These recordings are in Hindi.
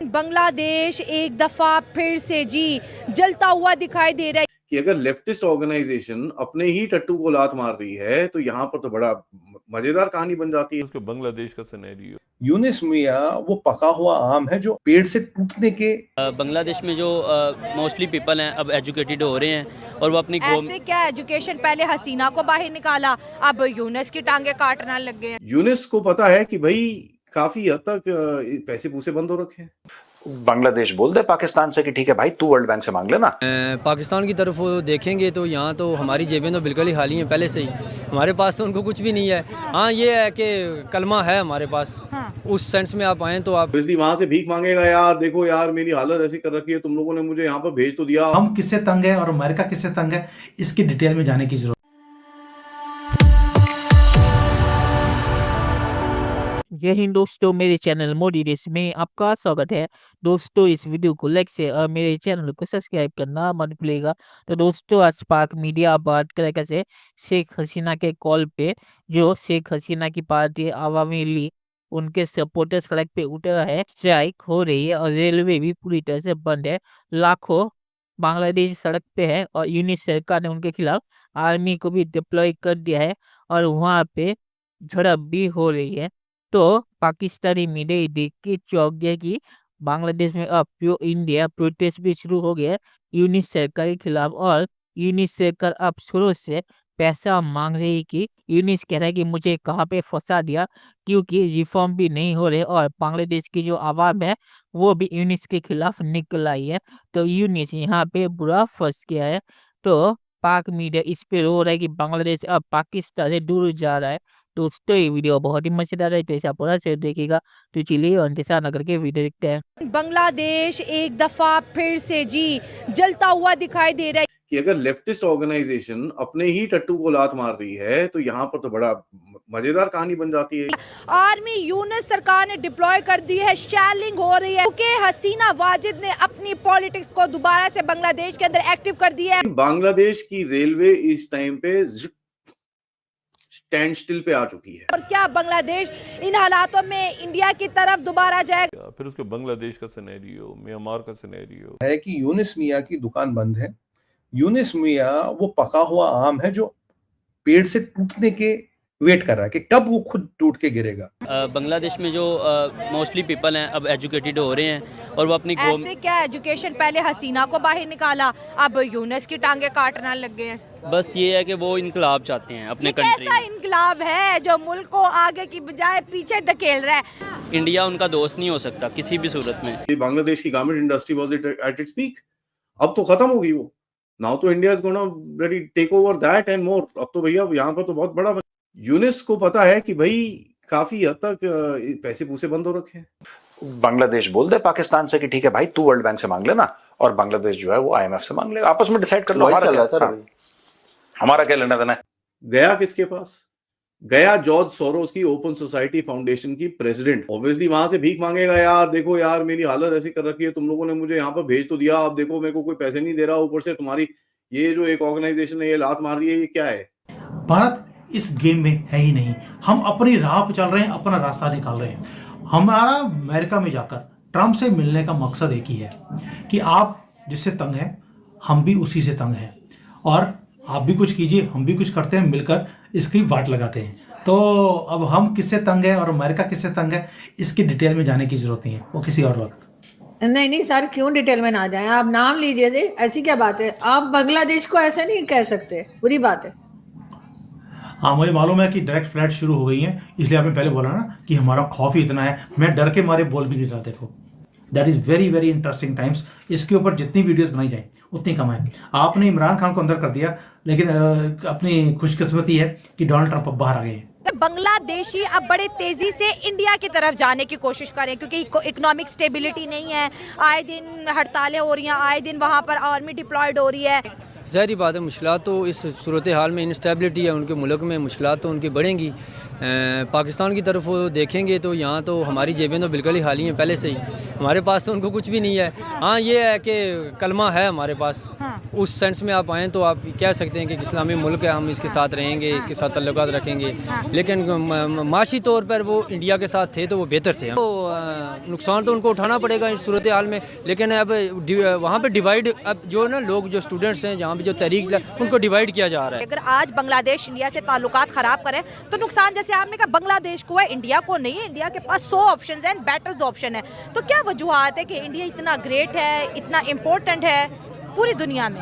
बांग्लादेश एक दफा फिर से जी जलता हुआ दिखाई दे रहा है कि अगर लेफ्टिस्ट ऑर्गेनाइजेशन अपने ही टट्टू को लात मार रही है तो यहाँ पर तो बड़ा मजेदार कहानी बन जाती है। उसके बांग्लादेश का सिनेरियो यूनिस मियाँ वो पका हुआ आम है जो पेड़ से टूटने के। बांग्लादेश में जो मोस्टली पीपल हैं अब एजुकेटेड हो रहे हैं और वो अपनी ऐसे क्या एजुकेशन पहले हसीना को बाहर निकाला, अब यूनिस की टांगे काटना लग गए हैं। यूनिस को पता है कि भाई काफी हद तक पैसे पूसे बंद हो रखे हैं। बांग्लादेश बोल दे पाकिस्तान से कि ठीक है भाई तू वर्ल्ड बैंक से मांग लेना। पाकिस्तान की तरफ देखेंगे तो यहाँ तो हमारी जेबें तो बिल्कुल ही खाली हैं पहले से ही, हमारे पास तो उनको कुछ भी नहीं है। हाँ ये है कि कलमा है हमारे पास। हाँ। उस सेंस में आप आए तो आप इसलिए वहां से भीख मांगेगा, यार देखो यार मेरी हालत ऐसी कर रखी है, तुम लोगों ने मुझे यहाँ पर भेज तो दिया। हम किससे तंग है और अमेरिका किससे तंग है, इसकी डिटेल में जाने की जरूरत। जय हिंद दोस्तों, मेरे चैनल मोदी देश में आपका स्वागत है। दोस्तों इस वीडियो को लाइक से और मेरे चैनल को सब्सक्राइब करना मत भूलिएगा। तो दोस्तों आज पाक मीडिया बात करेगा से शेख हसीना के कॉल पे जो शेख हसीना की पार्टी अवामी लीग उनके सपोर्टर्स सड़क पे उतर रहा है, स्ट्राइक हो रही है और रेलवे भी पूरी तरह से बंद है। लाखों बांग्लादेश सड़क पे है और यूनिस सरकार ने उनके खिलाफ आर्मी को भी डिप्लॉय कर दिया है और वहाँ पे झड़प भी हो रही है। तो पाकिस्तानी मीडिया देख के चौंक गया कि बांग्लादेश में अब प्रो इंडिया प्रोटेस्ट भी शुरू हो गया है यूनिस सरकार के खिलाफ और यूनिस सरकार अब शुरू से पैसा मांग रही है कि यूनिस कह रहा है कि मुझे कहाँ पे फंसा दिया, क्योंकि रिफॉर्म भी नहीं हो रहे और बांग्लादेश की जो आवाम है वो भी यूनिस के खिलाफ निकल आई है। तो यूनिस यहाँ पे बुरा फंस गया है। तो पाक मीडिया इस पे रो रहा है कि बांग्लादेश अब पाकिस्तान से दूर जा रहा है। दोस्तों ये वीडियो बहुत ही मजेदार है, तो इसे पूरा से देखिएगा। तो चलिए इंतजार न करके वीडियो देखते हैं। बांग्लादेश एक दफा फिर से जी जलता हुआ दिखाई दे रहा है कि अगर लेफ्टिस्ट ऑर्गेनाइजेशन अपने ही टट्टू को लात मार रही है तो यहाँ पर तो बड़ा मजेदार कहानी बन जाती है। आर्मी यूनिस सरकार ने डिप्लॉय कर दी है, शेलिंग हो रही है क्योंकि हसीना वाजिद ने अपनी पॉलिटिक्स को दोबारा से बांग्लादेश के अंदर एक्टिव कर दिया है। बांग्लादेश की रेलवे इस टाइम पे स्टैंड स्टिल पे आ चुकी है। और क्या बांग्लादेश इन हालातों में इंडिया की तरफ दोबारा जाएगा? फिर उसके बांग्लादेश का सिनेरियो, म्यांमार का सिनेरियो है कि यूनिस मियाँ की दुकान बंद है। यूनिस मियाँ वो पका हुआ आम है जो पेड़ से टूटने के वेट कर रहा है कि कब वो खुद टूट के गिरेगा। बांग्लादेश में जो मोस्टली पीपल हैं अब एजुकेटेड हो रहे हैं और वो अपनी ऐसे क्या एजुकेशन पहले हसीना को बाहर निकाला, अब यूनिस की टांगे काटना लग गए हैं। बस ये है कि वो इनकलाब चाहते हैं अपने कंट्री कैसा में। इनकलाब है जो मुल्क को आगे की बजाय पीछे धकेल रहा है? इंडिया उनका दोस्त नहीं हो सकता किसी भी सूरत में। बांग्लादेश की garment industry was at its peak, अब तो खत्म होगी वो। नाउ तो India is gonna ready take over that and more. अब तो भैया यहाँ पर तो बहुत बड़ा यूनिस को पता है कि भाई काफी हद तक पैसे पूसे बंद हो रखे हैं। बांग्लादेश बोल दे पाकिस्तान से कि ठीक है भाई तू वर्ल्ड बैंक से मांग लेना और बांग्लादेश जो है वो IMF से मांग लेगा। आपस में डिसाइड कर लो। हमारा क्या लेना देना है। गया किसके पास? गया जॉर्ज सोरोस की ओपन सोसाइटी फाउंडेशन की प्रेसिडेंट। ऑब्वियसली वहां से भीख मांगेगा, यार देखो यार मेरी हालत ऐसी कर रखी है, तुम लोगों ने मुझे यहाँ पर भेज तो दिया, अब देखो मेरे को कोई पैसे नहीं दे रहा, ऊपर से तुम्हारी ये जो एक ऑर्गेनाइजेशन है ये लात मार रही है, ये क्या है? भारत इस गेम में है ही नहीं। हम अपनी राह पर चल रहे हैं, अपना रास्ता निकाल रहे हैं। हमारा अमेरिका में जाकर ट्रंप से मिलने का मकसद एक ही है कि आप जिससे तंग हैं हम भी उसी से तंग हैं और आप भी कुछ कीजिए, हम भी कुछ करते हैं, मिलकर इसकी वाट लगाते हैं। तो अब हम किससे तंग है और अमेरिका किससे तंग है, इसकी डिटेल में जाने की जरूरत नहीं है, वो किसी और वक्त। नहीं सर, क्यों डिटेल में ना जाएं, आप नाम लीजिए। ऐसी क्या बात है, आप बांग्लादेश को ऐसे नहीं कह सकते, बुरी बात है। हाँ मुझे मालूम है कि डायरेक्ट फ्लाइट शुरू हो गई हैं, इसलिए आपने पहले बोला ना कि हमारा खौफ ही इतना है, मैं डर के मारे बोल भी नहीं रहा। देखो that is very very interesting times. इसके ऊपर जितनी वीडियोस बनाई जाए उतनी कम है। आपने इमरान खान को अंदर कर दिया, लेकिन अपनी खुशकिस्मती है कि डोनाल्ड ट्रंप अब बाहर आ गए हैं। बांग्लादेशी अब बड़े तेजी से इंडिया की तरफ जाने की कोशिश करें क्योंकि इकोनॉमिक स्टेबिलिटी नहीं है, आए दिन हड़तालें हो रही हैं, आए दिन वहाँ पर आर्मी डिप्लॉयड हो रही है। ज़ाहिर बात है, मुश्किलात तो इस सूरत हाल में इंस्टेबिलिटी है उनके मुल्क में, मुश्किलात तो उनकी बढ़ेंगी। पाकिस्तान की तरफ वो देखेंगे तो यहाँ तो हमारी जेबें तो बिल्कुल ही खाली हैं पहले से ही, हमारे पास तो उनको कुछ भी नहीं है। हाँ, ये है कि कलमा है हमारे पास, उस सेंस में आप आएँ तो आप कह सकते हैं कि इस्लामी मुल्क है, हम इसके साथ रहेंगे, इसके साथ तल्लुकात रखेंगे। लेकिन माशी तौर पर वो इंडिया के साथ थे तो वो बेहतर थे। तो नुकसान तो उनको उठाना पड़ेगा इस सूरत हाल में, लेकिन अब वहाँ पर डिवाइड, अब जो ना लोग जो स्टूडेंट्स हैं जहाँ पे जो तहरीक उनको डिवाइड किया जा रहा है। अगर आज बांग्लादेश इंडिया से ताल्लुकात खराब करें तो नुकसान जैसे आपने कहा बांग्लादेश को है, इंडिया को नहीं है। इंडिया के पास 100 ऑप्शंस हैं, बेटर ऑप्शन है। तो क्या वजूहत है कि इंडिया इतना ग्रेट है, इतना इम्पोर्टेंट है पूरी दुनिया में?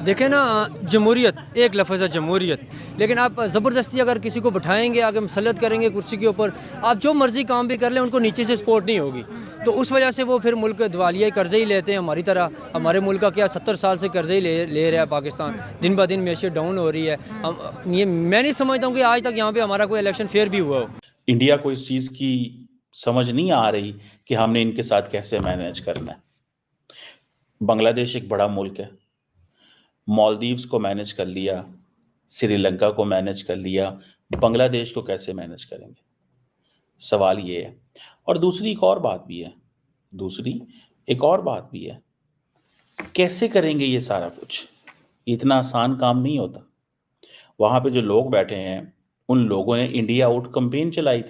देखें ना, जमहूरियत एक लफ्ज़ है, जमहूरियत, लेकिन आप ज़बरदस्ती अगर किसी को बिठाएंगे, आगे मुसल्लत करेंगे कुर्सी के ऊपर, आप जो मर्जी काम भी कर लें उनको नीचे से सपोर्ट नहीं होगी। तो उस वजह से वो फिर मुल्क दिवालिया कर्ज़े ही लेते हैं हमारी तरह। हमारे मुल्क का क्या 70 साल से कर्ज़े ही ले रहा है पाकिस्तान, दिन ब दिन मैशियत डाउन हो रही है। ये मैं नहीं समझता हूँ कि आज तक यहाँ पर हमारा कोई इलेक्शन फेयर भी हुआ हो। इंडिया को इस चीज़ की समझ नहीं आ रही कि हमने इनके साथ कैसे मैनेज करना है। बांग्लादेश एक बड़ा मुल्क है, मालदीव्स को मैनेज कर लिया, श्रीलंका को मैनेज कर लिया, बांग्लादेश को कैसे मैनेज करेंगे? सवाल ये है। और दूसरी एक और बात भी है, कैसे करेंगे ये सारा कुछ? इतना आसान काम नहीं होता। वहाँ पे जो लोग बैठे हैं, उन लोगों ने इंडिया आउट कैंपेन चलाई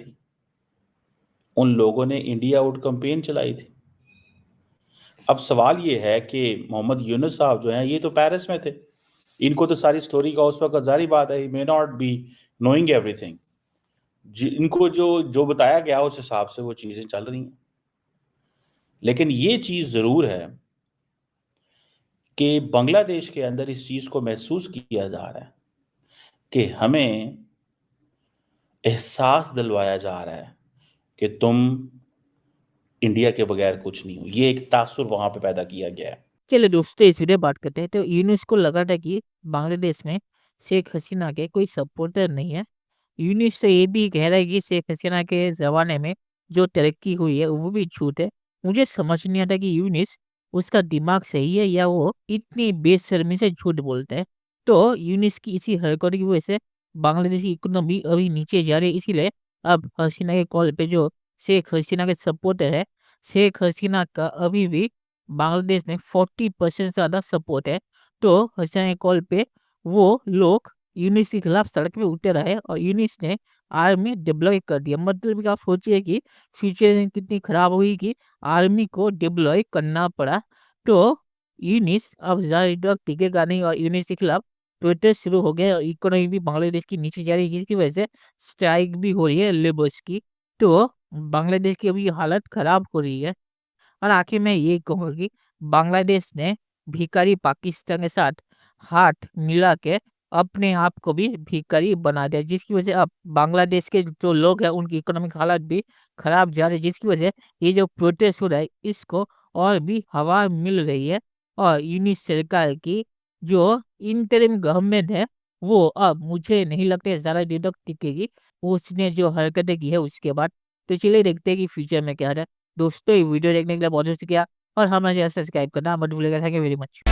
थी। अब सवाल ये है कि मोहम्मद यूनुस साहब जो हैं, ये तो पेरिस में थे, इनको तो सारी स्टोरी का उस वक्त जारी बात है, he may not be knowing everything. इनको जो बताया गया उस हिसाब से वो चीज़ें चल रही हैं। लेकिन ये चीज़ ज़रूर है कि बांग्लादेश के अंदर इस चीज़ को महसूस किया जा रहा है कि हमें एहसास दिलवाया जा रहा है कि तुम इंडिया के बगैर कुछ नहीं हो। ये एक तासुर वहां पे पैदा किया गया है। चलो दोस्तों, इस वीडियो बात करते हैं। तो यूनुस को लगा था कि बांग्लादेश में शेख हसीना के कोई सपोर्टर नहीं है। यूनुस तो ये भी कह रहा है कि शेख हसीना के ज़माने में जो तरक्की हुई है वो भी झूठ है। मुझे समझ नहीं आता कि यूनुस, उसका दिमाग सही है या वो इतनी बेशर्मी से झूठ बोलता है। तो यूनुस की इसी हरकत की वजह से बांग्लादेश की इकोनॉमी अभी नीचे जा रही है। इसीलिए अब हसीना के कॉल पे जो शेख हसीना के सपोर्टर है, शेख हसीना का अभी भी बांग्लादेश में 40% ज़्यादा सपोर्ट है। तो हसीना के कॉल पे वो लोग यूनुस के खिलाफ सड़क पे उतर रहे और यूनुस ने आर्मी डिप्लॉय कर दिया। मतलब कि आप सोचिए कि सिचुएशन कितनी खराब हुई कि आर्मी को डिप्लॉय करना पड़ा। तो यूनुस अब ज़्यादा टिकेगा नहीं और यूनुस के खिलाफ प्रोटेस्ट शुरू हो गए और इकोनॉमी भी बांग्लादेश की नीचे जा रही है, जिसकी वजह से स्ट्राइक भी हो रही है लेबर्स की। तो बांग्लादेश की अभी हालत खराब हो रही है। और आखिर में ये कहूँगा कि बांग्लादेश ने भिखारी पाकिस्तान के साथ हाथ मिला के अपने आप को भी भिखारी बना दिया, जिसकी वजह से अब बांग्लादेश के जो लोग हैं उनकी इकोनॉमिक हालत भी खराब जा रही है, जिसकी वजह से ये जो प्रोटेस्ट हो रहा है इसको और भी हवा मिल रही है। और यूनिस सरकार की जो इंटरिम गवर्नमेंट है वो अब मुझे नहीं लगता ज़्यादा देर तक टिकेगी, उसने जो हरकतें की है उसके बाद। तो चलिए देखते हैं कि फ्यूचर में क्या है। दोस्तों, ये वीडियो देखने के लिए बहुत शुक्रिया और हमारे चैनल सब्सक्राइब करना मत भूलिएगा। Thank you very much.